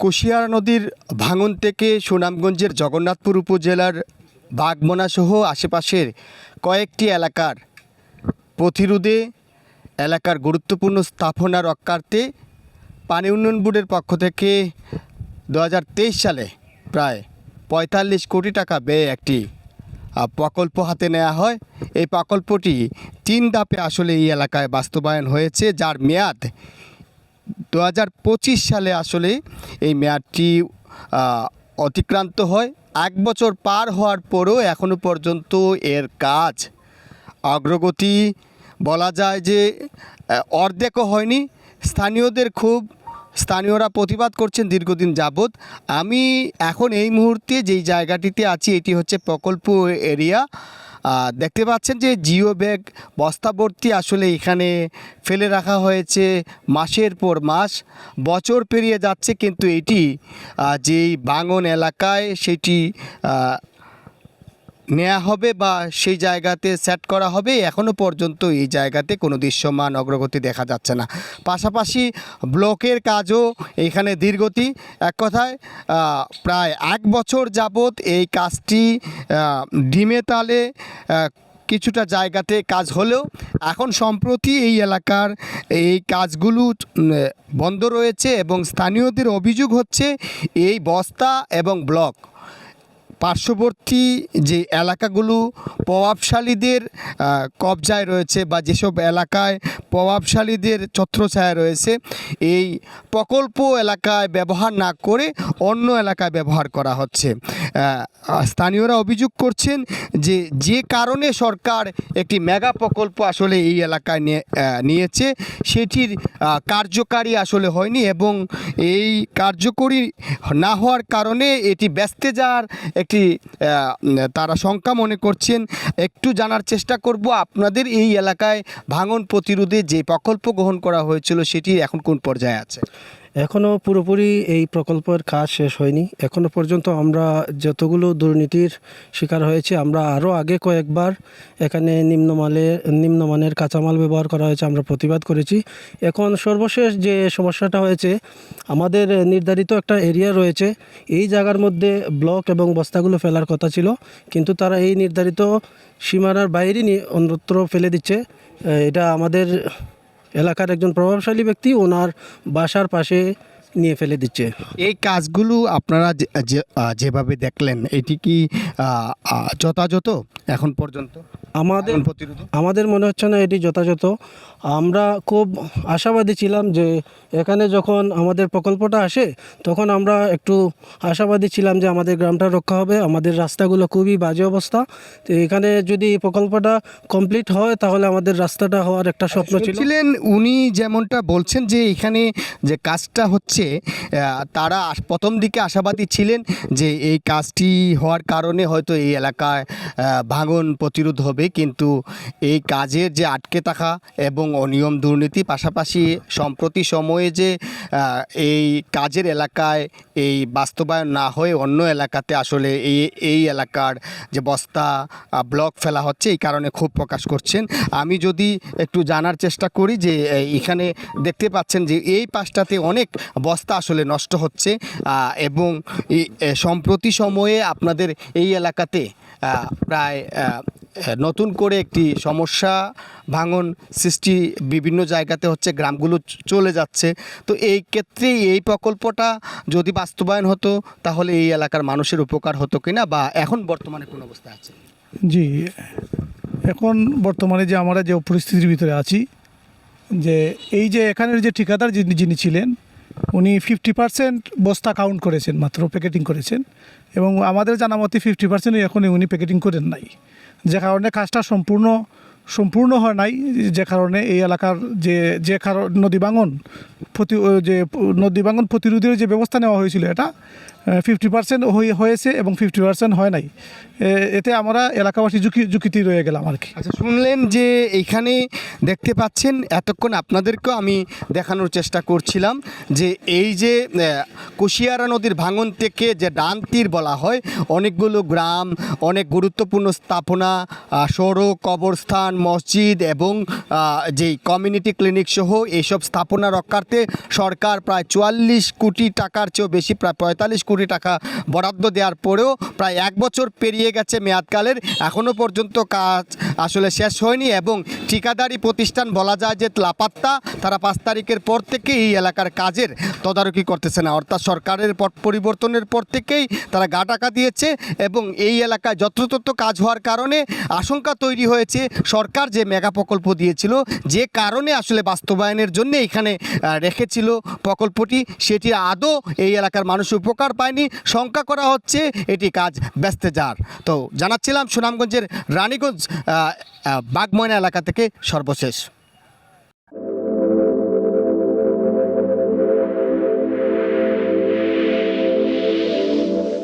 কুশিয়ারা নদীর ভাঙন থেকে সুনামগঞ্জের জগন্নাথপুর উপজেলার বাগমনাসহ আশেপাশের কয়েকটি এলাকার প্রতিরোধে এলাকার গুরুত্বপূর্ণ স্থাপনা রক্ষার্থে পানি উন্নয়ন বোর্ডের পক্ষ থেকে 2023 সালে প্রায় 45 কোটি টাকা ব্যয়ে একটি প্রকল্প হাতে নেওয়া হয়। এই প্রকল্পটি 3 ধাপে আসলে এই এলাকায় বাস্তবায়ন হয়েছে, যার মেয়াদ 2025 সালে আসলে এই মেয়াদটি অতিক্রান্ত হয়। 1 বছর পার হওয়ার পরও এখনও পর্যন্ত এর কাজ অগ্রগতি বলা যায় যে অর্ধেকও হয়নি। স্থানীয়রা প্রতিবাদ করছেন দীর্ঘদিন যাবৎ। আমি এখন এই মুহূর্তে যেই জায়গাটিতে আছি এটি হচ্ছে প্রকল্প এরিয়া। দেখতে পাচ্ছেন যে জিও ব্যাগ বস্তাভর্তি আসলে এখানে ফেলে রাখা হয়েছে মাসের পর মাস, বছর পেরিয়ে যাচ্ছে, কিন্তু এটি যেই ভাঙন এলাকায় সেটি নেওয়া হবে বা সেই জায়গাতে সেট করা হবে, এখনও পর্যন্ত এই জায়গাতে কোনো দৃশ্যমান অগ্রগতি দেখা যাচ্ছে না। পাশাপাশি ব্লকের কাজও এখানে ধীরগতি। এক কথায় প্রায় 1 বছর যাবৎ এই কাজটি ডিমে তালে কিছুটা জায়গাতে কাজ হলেও এখন সম্প্রতি এই এলাকার এই কাজগুলো বন্ধ রয়েছে এবং স্থানীয়দের অভিযোগ হচ্ছে এই বস্তা এবং ব্লক পার্শ্ববর্তী যে এলাকাগুলো প্রভাবশালীদের কবজায় রয়েছে বা যেসব এলাকায় প্রভাবশালীদের ছত্রছায়া রয়েছে, এই প্রকল্প এলাকায় ব্যবহার না করে অন্য এলাকায় ব্যবহার করা হচ্ছে। স্থানীয়রা অভিযোগ করছেন যে কারণে সরকার একটি মেগা প্রকল্প আসলে এই এলাকায় নিয়েছে সেটির কার্যকারী আসলে হয়নি এবং এই কার্যকরী না হওয়ার কারণে এটি ব্যস্তে যাওয়ার তারা শঙ্কা মনে করছেন। একটু জানার চেষ্টা করব আপনাদের এই এলাকায় ভাঙন প্রতিরোধে যে প্রকল্প গ্রহণ করা হয়েছিল সেটি এখন কোন পর্যায়ে আছে? এখনও পুরোপুরি এই প্রকল্পের কাজ শেষ হয়নি। এখনও পর্যন্ত আমরা যতগুলো দুর্নীতির শিকার হয়েছে, আমরা আরও আগে কয়েকবার এখানে নিম্নমানের কাঁচামাল ব্যবহার করা হয়েছে, আমরা প্রতিবাদ করেছি। এখন সর্বশেষ যে সমস্যাটা হয়েছে, আমাদের নির্ধারিত একটা এরিয়া রয়েছে, এই জায়গার মধ্যে ব্লক এবং বস্তাগুলো ফেলার কথা ছিল, কিন্তু তারা এই নির্ধারিত সীমানার বাইরে অন্যত্র ফেলে দিচ্ছে। এটা আমাদের এলাকার একজন প্রভাবশালী ব্যক্তি ওনার বাসার পাশে নিয়ে ফেলে দিচ্ছে। এই কাজগুলো আপনারা যেভাবে দেখলেন এটি কি যথাযথ এখন পর্যন্ত? আমাদের মনে হচ্ছে না এটি যথাযথ। আমরা খুব আশাবাদী ছিলাম যে এখানে যখন আমাদের প্রকল্পটা আসে তখন আমরা একটু আশাবাদী ছিলাম যে আমাদের গ্রামটা রক্ষা হবে। আমাদের রাস্তাগুলো খুবই বাজে অবস্থা, তো এখানে যদি এই প্রকল্পটা কমপ্লিট হয় তাহলে আমাদের রাস্তাটা হওয়ার একটা স্বপ্ন ছিলেন। উনি যেমনটা বলছেন যে এখানে যে কাজটা হচ্ছে তারা প্রথম দিকে আশাবাদী ছিলেন যে এই কাজটি হওয়ার কারণে হয়তো এই এলাকায় ভাঙন প্রতিরোধ হবে, কিন্তু এই কাজের যে আটকে থাকা এবং অনিয়ম দুর্নীতি, পাশাপাশি সম্প্রতি সময়ে যে এই কাজের এলাকায় এই বাস্তবায়ন না হয়ে অন্য এলাকাতে আসলে এই এলাকার যে বস্তা ব্লক ফেলা হচ্ছে, এই কারণে ক্ষোভ প্রকাশ করছেন। আমি যদি একটু জানার চেষ্টা করি যে এখানে দেখতে পাচ্ছেন যে এই পাশটাতে অনেক বস্তা আসলে নষ্ট হচ্ছে এবং সম্প্রতি সময়ে আপনাদের এই এলাকাতে প্রায় নতুন করে একটি সমস্যা ভাঙন সৃষ্টি বিভিন্ন জায়গাতে হচ্ছে, গ্রামগুলো চলে যাচ্ছে। তো এই ক্ষেত্রে এই প্রকল্পটা যদি বাস্তবায়ন হতো তাহলে এই এলাকার মানুষের উপকার হতো কিনা, বা এখন বর্তমানে কোন অবস্থা আছে? জি, এখন বর্তমানে যে আমরা যে পরিস্থিতির ভিতরে আছি, যে এই যে এখানের যে ঠিকাদার যিনি ছিলেন উনি 50% বস্তা কাউন্ট করেছেন, মাত্র প্যাকেটিং করেছেন, এবং আমাদের জানা মতে 50% এখন উনি প্যাকেটিং করেন নাই, যে কারণে কাজটা সম্পূর্ণ হয় নাই, যে কারণে এই এলাকার যে নদী ভাঙন প্রতিরোধের যে ব্যবস্থা নেওয়া হয়েছিল এটা 50% হয়েছে এবং 50% হয় নাই। এতে আমরা এলাকাবাসী ঝুঁকিতে রয়ে গেলাম আর কি। আচ্ছা, শুনলেন যে এইখানে দেখতে পাচ্ছেন, এতক্ষণ আপনাদেরকেও আমি দেখানোর চেষ্টা করছিলাম যে এই যে কুশিয়ারা নদীর ভাঙন থেকে যে ডান তীর বলা হয়, অনেকগুলো গ্রাম, অনেক গুরুত্বপূর্ণ স্থাপনা, সড়ক, কবরস্থান, মসজিদ এবং যেই কমিউনিটি ক্লিনিক সহ এইসব স্থাপনা রক্ষার্থে সরকার প্রায় 44 কোটি টাকার চেয়েও বেশি, প্রায় 45 কোটি টাকা বরাদ্দ দেওয়ার পরেও প্রায় 1 বছর পেরিয়ে গেছে মেয়াদকালের, এখনও পর্যন্ত কাজ আসলে শেষ হয়নি এবং ঠিকাদারি প্রতিষ্ঠান বলা যায় যে লাপাত্তা। তারা 5 তারিখের পর থেকে এই এলাকার কাজের তদারকি করতেছে না, অর্থাৎ সরকারের পট পরিবর্তনের পর থেকেই তারা গা টাকা দিয়েছে এবং এই এলাকায় যত্রতত্র কাজ হওয়ার কারণে আশঙ্কা তৈরি হয়েছে সরকার যে মেগা প্রকল্প দিয়েছিল, যে কারণে আসলে বাস্তবায়নের জন্য এখানে রেখেছিল প্রকল্পটি, সেটি আদৌ এই এলাকার মানুষ উপকার পায়নি। শঙ্কা করা হচ্ছে এটি কাজ ব্যস্তে যার। তো জানাচ্ছিলাম সুনামগঞ্জের রানীগঞ্জ বাগময়না এলাকা থেকে সর্বশেষ।